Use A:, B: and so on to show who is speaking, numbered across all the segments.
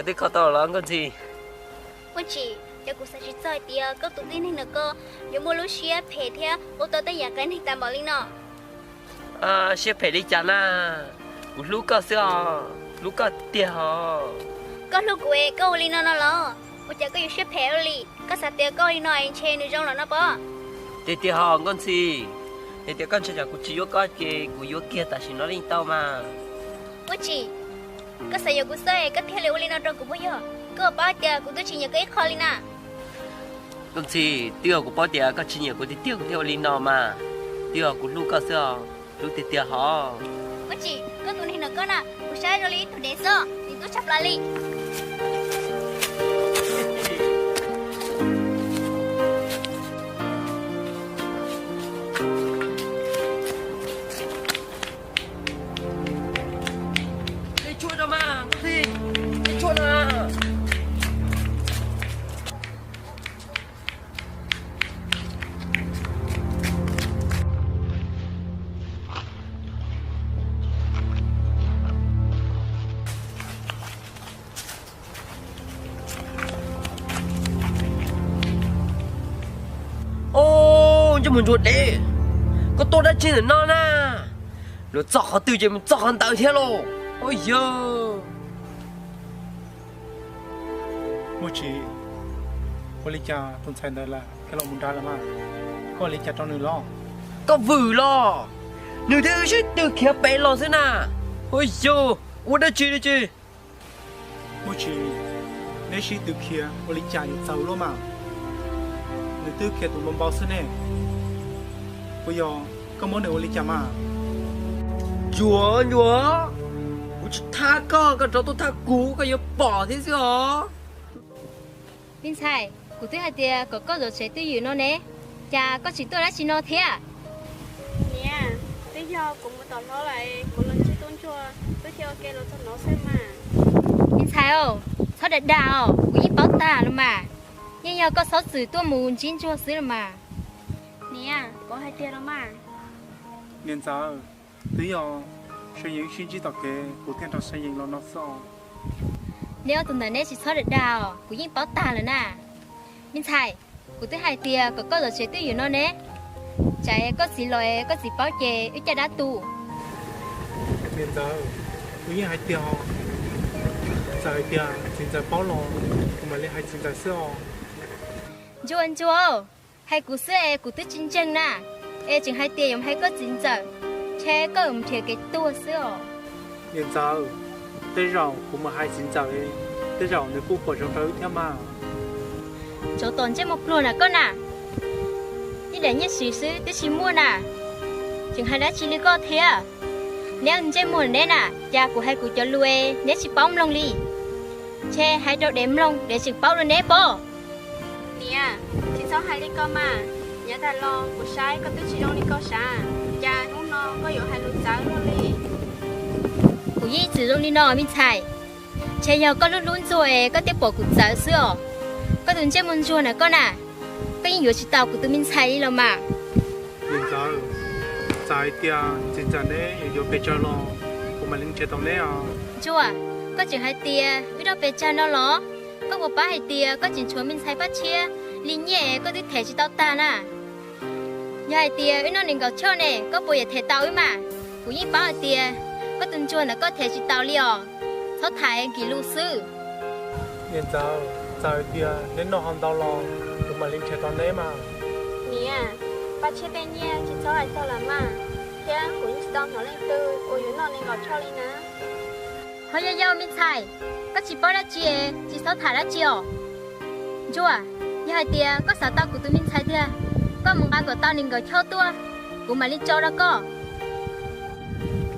A: thì khó tao lắm con gì
B: ôi chị giờ cũng sẽ chơi thì có tụi tin hình nữa cơ nếu mua lúc xia phê thì ô tô tới nhà cái thì tạm bảo linh nọ
A: à xếp phải đi chán à lúc có sao lúc có tiền hả
B: có lúc quê có linh nọ nó lo ôi giờ có yêu xia phê rồi có sao tiền có linh nọ anh chơi nữa trong là nó bỏ
A: tiền hả con gì tiền con chơi cũng chỉ có cái cũng có kia tại sao nó linh tao mà
B: ôi chị có sao giờ cũng chơi có theo liệu linh nọ trong cũng bao giờ có bao giờ cũng tôi chỉ nhớ cái khó linh nè
A: con gì tiêu của bao tiền có chỉ nhiều của tiêu của theo linh nó mà tiêu của lúc có sao lúc tiền hả
B: ôi chị có tụi hình nữa cơ nè cũng sai rồi tụi đến giờ thì tôi chấp lại đi
A: chua cho mà con gì chua à ô cho mình chuột đi có tôi đã trên ở non à nó chọc họ từ trên mình chọc hắn tạo thế luôn ôi giời
C: một chị có lý cha tuần sai đây là cái lòng muốn ra là mà có lý cha trong nửa lo
A: có vử lo nửa thế chứ từ kia bé lo thế nào ôi giời uống đã chi đi chi
C: một chị nếu chị từ kia có lý cha nhiều giàu luôn mà nửa từ kia tụi mình bao xưa nè bây giờ có món đồ lý cha mà
A: chúa chúa tha con cái cháu tôi tha cú cái yêu bỏ thế sao
B: Minh Sai, cụ tôi hay tiền có rồi sẽ tôi nó nè. Cha có chỉ tôi đã chỉ nó thế à?
D: Nè, bây giờ cũng một tuần nó lại một lần chỉ tuần chua, tôi theo cái nó cho nó xem mà.
B: Minh Sai ồ, sao đẹp đào, cũng như báo ta rồi mà. Nhưng nhờ có sáu sự tôi muốn chín chua xứ rồi mà.
D: Nè, có hai tiền đó mà.
C: nên sao bây giờ xây dựng xin chỉ tập cái của thiên thần xây dựng nó sao
B: Nếu tuần này chỉ sao đẹp đào, cũng như báo ta rồi nè. Minh Sai, cụ tôi hay tiền có rồi sẽ tôi nó nè. Chạy có gì loại có gì báo chè, ít cha đã tu.
C: nên sao bây giờ hai tiền giải tiền chính giải bao lo cũng mà lấy hai chính giải sao
B: Chú anh chú ơi, hay cụ xưa cụ tôi chính chân nè. Ê chừng hai tiền hay có chính giờ. Thế có thiệt cái tua xưa.
C: nên sao tới rồi cũng mà hai chính giải tới rồi nếu cũng có trong tới theo mà
B: Chỗ tồn trên một luôn à con à. Như để nhất xíu xíu tôi chỉ mua nè. Chừng hai đã chỉ đi có thế à. Nếu anh trên mua nè nè, cha của hai cụ cho lui nếu chỉ bóng lông đi. Che hai đâu đếm lông để chừng bóng luôn nè bố.
D: Nè, chỉ sáu hai đi con mà. Nhớ ta lo, của sai có tôi chỉ đâu đi con xa. Cha không nó cóอยู่hai lúc sáng luôn đi.
B: Cụ yi chỉ lông đi nọ mình xài. Che nhau có lúc luôn rồi có tiếp bộ cụ giáo xưa. Có tuần trên môn chua nè con à. Có những chỉ tàu của tụi mình xài đi rồi mà.
C: nên sao giải tiền chính giải đấy nhiều bây giờ lo cũng mà linh chế tàu đấy à
B: Chua, có chừng hai tia, biết đâu bé cha nó ló. Có một bá hai tia, có chừng chúa mình xài bắt chia. Linh nhẹ, có đứa thẻ chỉ tao ta nè. Nhà hai tia, biết nó nên gạo cho nè, có bồi thẻ tao ấy mà. Cũng như bá hai tia, có tuần chua là có thẻ chỉ tao liò. Sáu thải kỳ lưu sư.
C: nên sao giải tiền nên nó không đau lo cũng mà linh chế tàu đấy mà
D: Nè, ba chia tên nha, chỉ sáu hai sao là mà. Thế cũng chỉ tao nó lên tư, của yếu nó nên gọi cho đi nè.
B: Hỏi yêu yêu mình xài, có chỉ bó đã chia, chỉ sáu thải đã chia. Chua, nhà hai tia, có sáu tao của tụi mình xài thưa. Có một ai của tao nên gọi cho tua. Cũng mà linh cho đó có.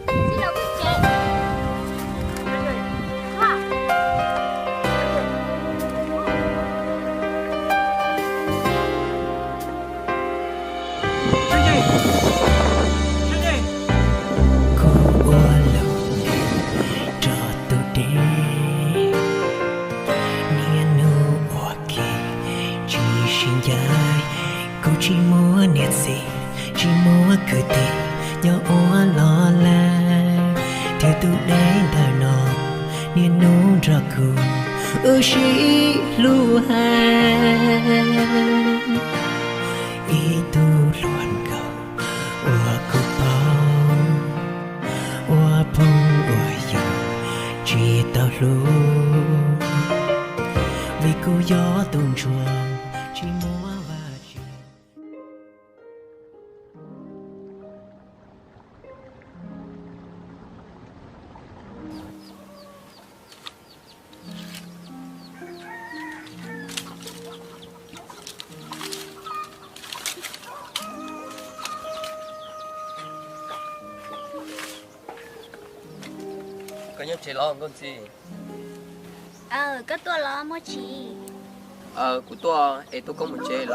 B: Xin lỗi mình chị.
E: chỉ mua nhiệt gì chỉ mua cười tì nhỏ ô lo la theo tu đấy ta nọ niên nô ra cùng ư sĩ lu hàng ý tu loạn cầu ua cụ bao ua phong ua dòng chỉ tao lu vì cụ gió tung chuông chỉ múa và chỉ
A: có nhớ chế lo con gì
B: có tua lo mua chỉ
A: của tôi tôi có một chế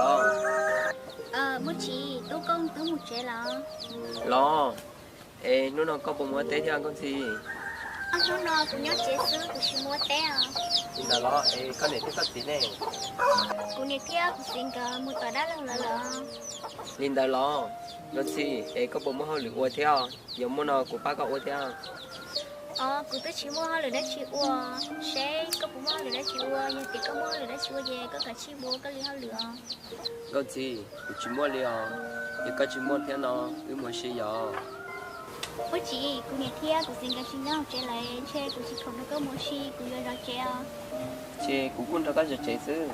B: mua chỉ tôi công tôi một chế
A: lo nó có bộ mua té theo con gì
B: hôm nọ cũng nhớ chế sư của chị mua té
A: là lo con này thích tí này
B: của nhà kia của xin cả mua tỏi đá là
A: linh đã lo con gì có bộ mua hơi lửa theo giống mua nào của bác cậu theo
B: của tôi chỉ mua hơi lửa đã chị ua sẽ có bộ mua hơi lửa đã chị ua nhưng thì có mua hơi lửa đã chị ua về có cả chị mua có hơi lửa
A: con gì chỉ mua liền nhưng có chỉ mua theo nó cứ mua xí giờ
B: bố chị của nhà kia của xin cả chị nhau chế lại chế của chị không có mua xí của giờ ra chế
A: của con đâu có giờ chế chứ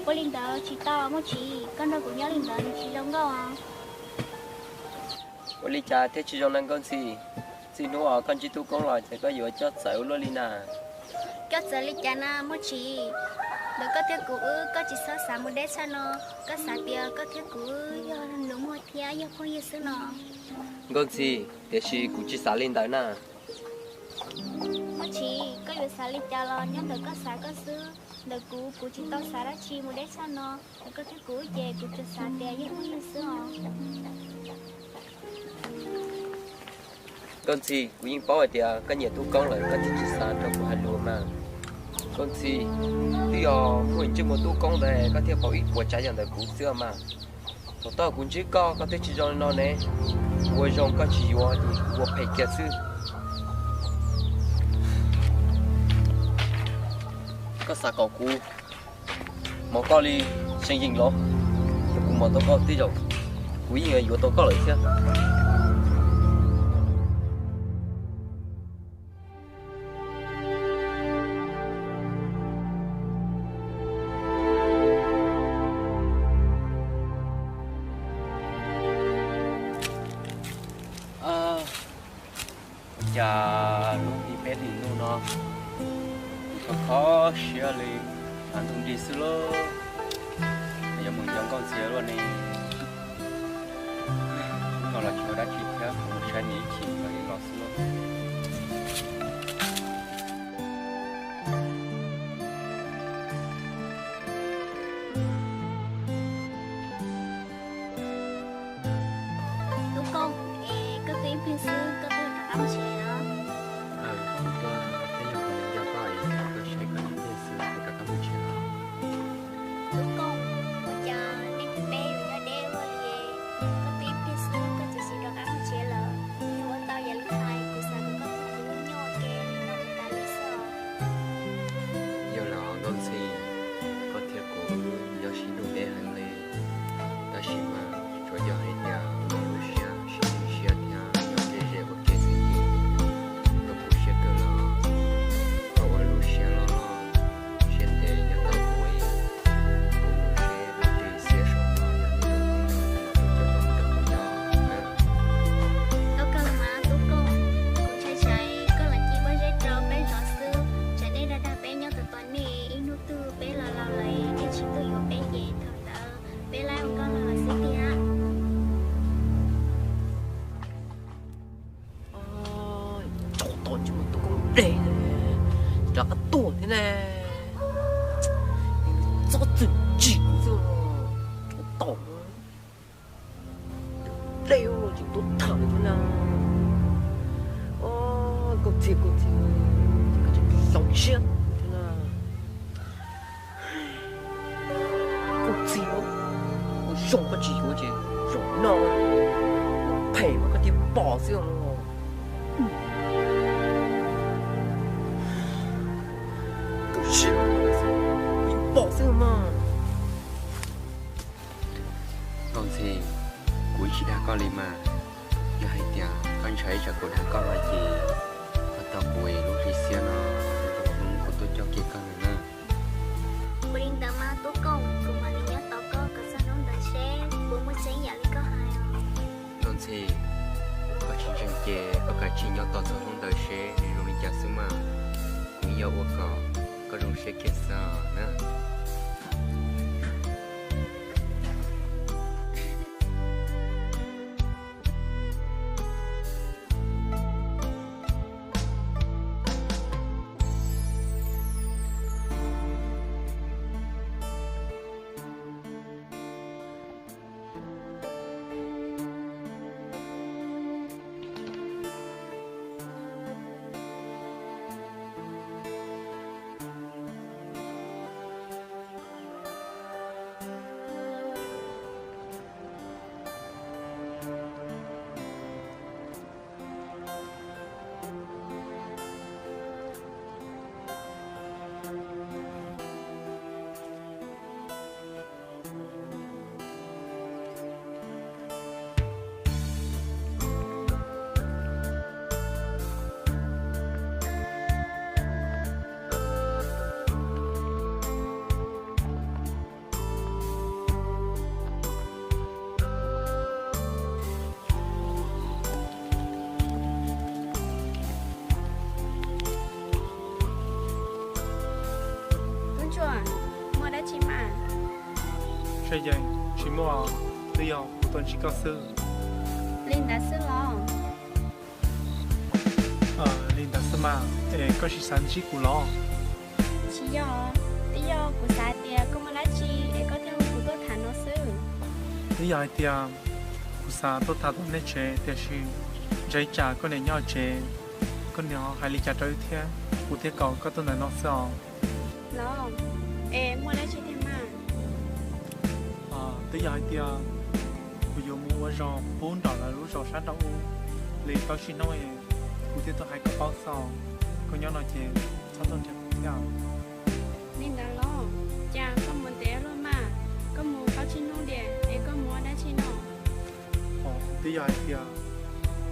B: bố linh đó chị to bố chị con đâu của nhau linh đó chị giống đâu
A: bố linh cha thế chị trong năng con gì xin nó con chỉ tu con rồi thì có vừa chót sợ luôn đi nè
B: chót sợ linh cha na bố chị được có thiết cụ có chỉ sợ sáng một đêm sao nó có sáng tia có thiết cụ do nó mua thia do không như xưa nó
A: con gì để chị cũng chỉ xả lên tới nè
B: bố chị có vừa sáng linh cha lo nhớ được có sáng có xưa được cụ chỉ to sáng ra chi một đêm sao nó được có thiết cụ về cụ cho sáng tia do không như xưa
A: con gì cũng như bảo thì có nhiều tu con lại có chỉ xả trong của hành luôn mà con gì thì phụ huynh chưa một tu con này có thể bảo ít của trái dần đời cũ xưa mà tao tao cũng chỉ có thể chỉ cho nó này vừa trong có chỉ vừa thì vừa phải kia sư có sao cậu cũ mà có đi sinh hình lo cũng mà tao có tí rồi quý người vừa tao có lợi chứ chả lúc đi bé thì luôn nó khó xia đi anh không đi xưa lo bây giờ mình giống con xia luôn đi còn là chỗ đã chỉ theo một cái nhị chỉ và cái lọ xưa
B: đúng không có tiếng phiên sư có tiếng cả năm chị
A: đã tuổi thế này sao tự chỉ rồi tổng đeo rồi chỉ tốt thở thế nào có gì có chỉ sống chết thế nào có gì không sống có chỉ có gì sống nào phải mà có thể bỏ riêng shit. mà con thì cuối chỉ đã con đi mà giờ hay tiệt con thấy cho cô đã con là gì và tao cuối lúc thì xưa nó không có tôi cho kia con nữa
F: Cô linh tờ mà tố công, cô mà linh nhớ tao có sao nóng đợi xe, bố mới xây nhà linh có hai
A: con thì có chuyện chẳng chè có cả chuyện nhỏ to thôi không đời xe nên rồi trả số mà cũng yêu có rồi xe kia sao nữa
D: mua đã chị mà
C: Chơi dành, chỉ mua bây giờ của tuần chỉ cao sư
D: Linh đã sư lo
C: Linh đã sư mà có chỉ sáng chỉ của nó
D: chị do tí do của xã tiệt có mua đã chị có theo của tôi thả nó sư
C: bây giờ thì của xã tôi thà tôi nên chơi thì chỉ giấy trả con này nhỏ chơi con nhỏ hay lý trả tới thế của thế cậu có tôi này nó sao
D: lo mua đã chị thêm mà
C: bây giờ thì bây giờ mua rồi $4 lúc rồi $6 lấy tao chỉ nói của thế tôi hay có bao sao con nhỏ nói chơi sao tôi chẳng theo
D: Linh đã lo cha có muốn té luôn mà có mua bao chi nô để có mua đã chi nô
C: bây giờ thì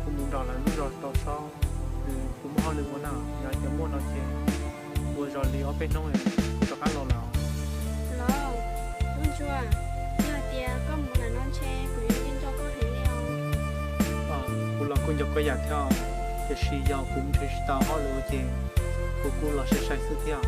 C: cũng muốn $1 lúc rồi tao sao cũng mua được món nào giờ thì mua nó chơi vừa rồi lấy ở bên nông cho các lò nào
D: lo luôn chưa giờ tiệt có muốn là non che của yêu cho có thể leo
C: cô là con dọc cái nhà theo thì chỉ giờ cũng chỉ tao họ lựa chơi cô là sẽ sai sự theo